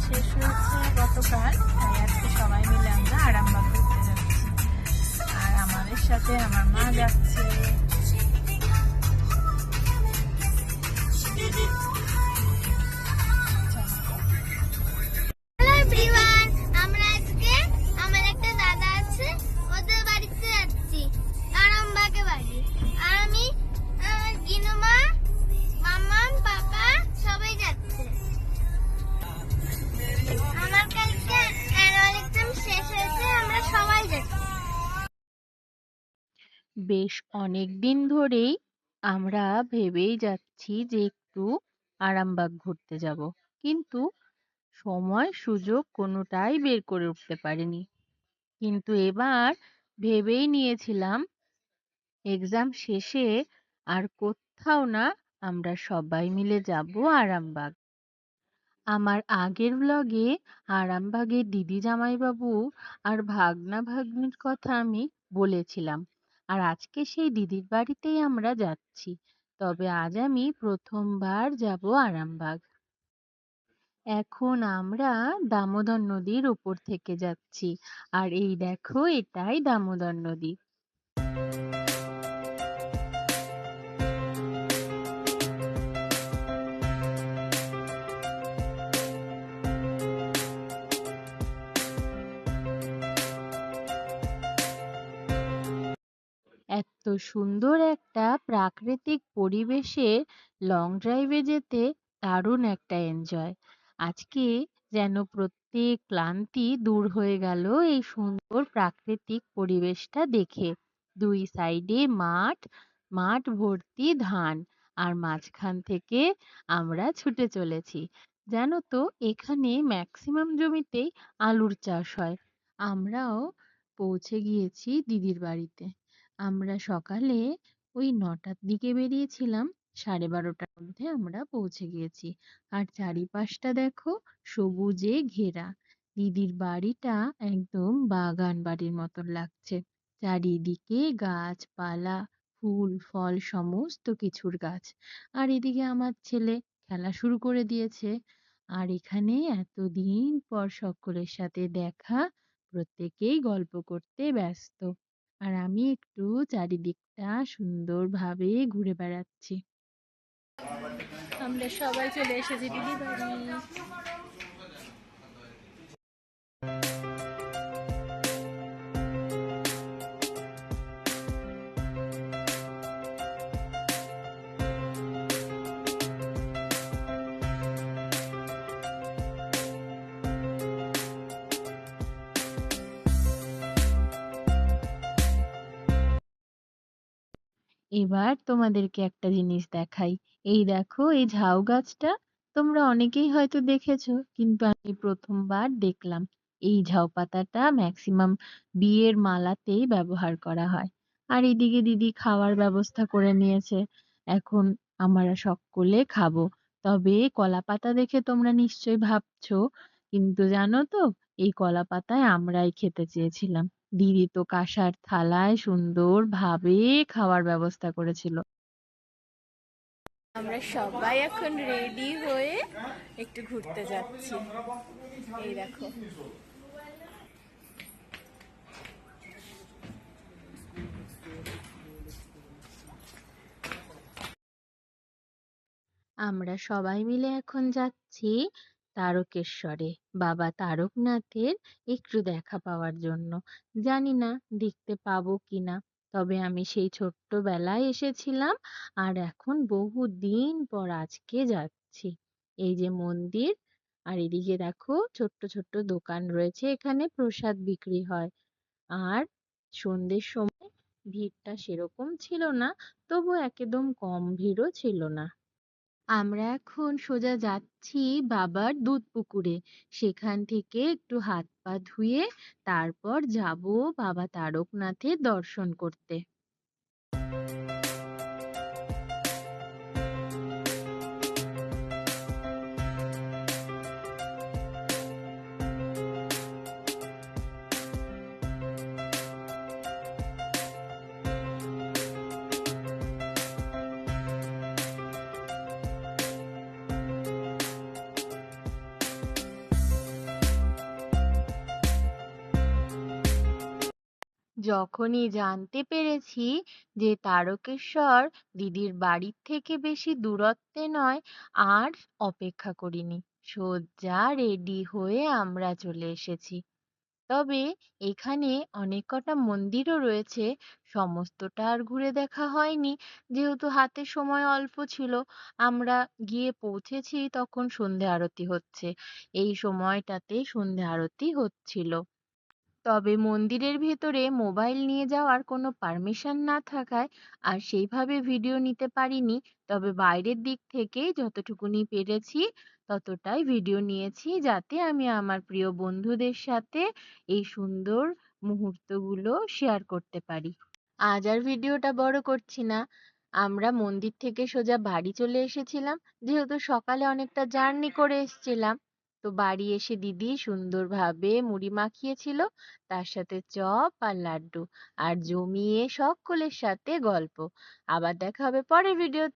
শেষ হয়েছে গতকাল, তাই আজকে সবাই মিলে আমরা আরামবাগ ঘুরতে যাচ্ছি। আর আমাদের সাথে আমার মা যাচ্ছে। বেশ অনেক দিন ধরেই আমরা ভেবেই যাচ্ছি যে একটু আরামবাগ ঘুরতে যাব, কিন্তু সময় সুযোগ কোনোটাই বের করে উঠতে পারিনি। কিন্তু এবার ভেবেই নিয়েছিলাম এক্সাম শেষে আর কোথাও না, আমরা সবাই মিলে যাব আরামবাগ। আমার আগের ব্লগে আরামবাগের দিদি জামাইবাবু আর ভাগনা ভাগ্নির কথা আমি বলেছিলাম, আর আজকে সেই দিদির বাড়িতেই আমরা যাচ্ছি। তবে আজ আমি প্রথমবার যাব আরামবাগ। এখন আমরা দামোদর নদীর উপর থেকে যাচ্ছি, আর এই দেখো এটাই দামোদর নদী। এত সুন্দর একটা প্রাকৃতিক পরিবেশে লং ড্রাইভে যেতে দারুণ একটা এনজয়। আজকে যেন প্রত্যেক ক্লান্তি দূর হয়ে গেল এই সুন্দর প্রাকৃতিক পরিবেশটা দেখে। দুই সাইডে মাঠ, মাঠ ভর্তি ধান, আর মাঝখান থেকে আমরা ছুটে চলেছি। জানো তো, এখানে ম্যাক্সিমাম জমিতেই আলুর চাষ হয়। আমরাও পৌঁছে গিয়েছি দিদির বাড়িতে। আমরা সকালে ওই ৯টার দিকে বেরিয়েছিলাম, ১২:৩০টার মধ্যে আমরা পৌঁছে গিয়েছি। আর চারিপাশটা দেখো সবুজে ঘেরা। দিদির বাড়িটা একদম বাগান বাড়ির মতন লাগছে। চারিদিকে গাছপালা, ফুল ফল সমস্ত কিছুর গাছ। আর এদিকে আমার ছেলে খেলা শুরু করে দিয়েছে। আর এখানে এতদিন পর সকলের সাথে দেখা, প্রত্যেকেই গল্প করতে ব্যস্ত। আর আমি একটু চারিদিকটা সুন্দরভাবে ঘুরে বেড়াচ্ছি। আমরা সবাই চলে এসেছি দিদি বাড়ি। এবার তোমাদেরকে একটা জিনিস দেখাই। এই দেখো এই ঝাউ গাছটা, তোমরা অনেকেই হয়তো দেখেছো, কিন্তু আমি প্রথমবার দেখলাম। এই ঝাউ পাতাটা ম্যাক্সিমাম বিয়ের মালাতেই ব্যবহার করা হয়। আর এদিকে দিদি খাওয়ার ব্যবস্থা করে নিয়েছে। এখন আমরা সকলে খাবো। তবে কলা পাতা দেখে তোমরা নিশ্চয়ই ভাবছো, কিন্তু জানো তো, এই কলা পাতায় আমরাই খেতে চেয়েছিলাম। দিদি তো কাঁসার থালায় সুন্দর ভাবে খাওয়ার ব্যবস্থা করেছিল। আমরা সবাই এখন রেডি হয়ে একটু ঘুরতে যাচ্ছি। এই দেখো, আমরা সবাই মিলে এখন যাচ্ছি তারকেশ্বরে, বাবা তারকনাথের একটু দেখা পাওয়ার জন্য। জানি না দেখতে পাবো কিনা, তবে আমি সেই ছোট্টবেলায় এসেছিলাম, আর এখন বহু দিন পর আজকে যাচ্ছি। এই যে মন্দির, আর এদিকে দেখো ছোট্ট ছোট্ট দোকান রয়েছে, এখানে প্রসাদ বিক্রি হয়। আর সন্ধ্যের সময় ভিড়টা সেরকম ছিল না, তবু একদম কম ভিড়ও ছিল না। আমরা এখন সোজা যাচ্ছি বাবার দুধ পুকুরে। সেখান থেকে একটু হাত পা ধুয়ে তারপর যাব বাবা তারকনাথের দর্শন করতে। যখনই জানতে পেরেছি যে তারকেশ্বর দিদির বাড়ির থেকে বেশি দূরত্বে নয়, আর অপেক্ষা করিনি। সোজা রেডি হয়ে আমরা চলে এসেছি। তবে এখানে অনেক কটা মন্দিরও রয়েছে, সমস্তটা আর ঘুরে দেখা হয়নি যেহেতু হাতে সময় অল্প ছিল। আমরা গিয়ে পৌঁছেছি তখন সন্ধে আরতি হচ্ছে, এই সময়টাতে সন্ধে আরতি হচ্ছিল। তবে মন্দিরের ভেতরে মোবাইল নিয়ে যাওয়ার কোনো পারমিশন না থাকায় আর সেইভাবে ভিডিও নিতে পারিনি। তবে বাইরের দিক থেকে যতটুকুনি পেরেছি ততটাই ভিডিও নিয়েছি, যাতে আমি আমার প্রিয় বন্ধুদের সাথে এই সুন্দর মুহূর্তগুলো শেয়ার করতে পারি। আজ আর ভিডিওটা বড় করছি না। আমরা মন্দির থেকে সোজা বাড়ি চলে এসেছিলাম, যেহেতু সকালে অনেকটা জার্নি করে এসেছিলাম। তো বাড়ি এসে দিদি সুন্দরভাবে মুড়ি মাখিয়েছিল, তার সাথে চপ আর লাড্ডু, আর জমিয়ে সকলের সাথে গল্প। আবার দেখা হবে পরের ভিডিও।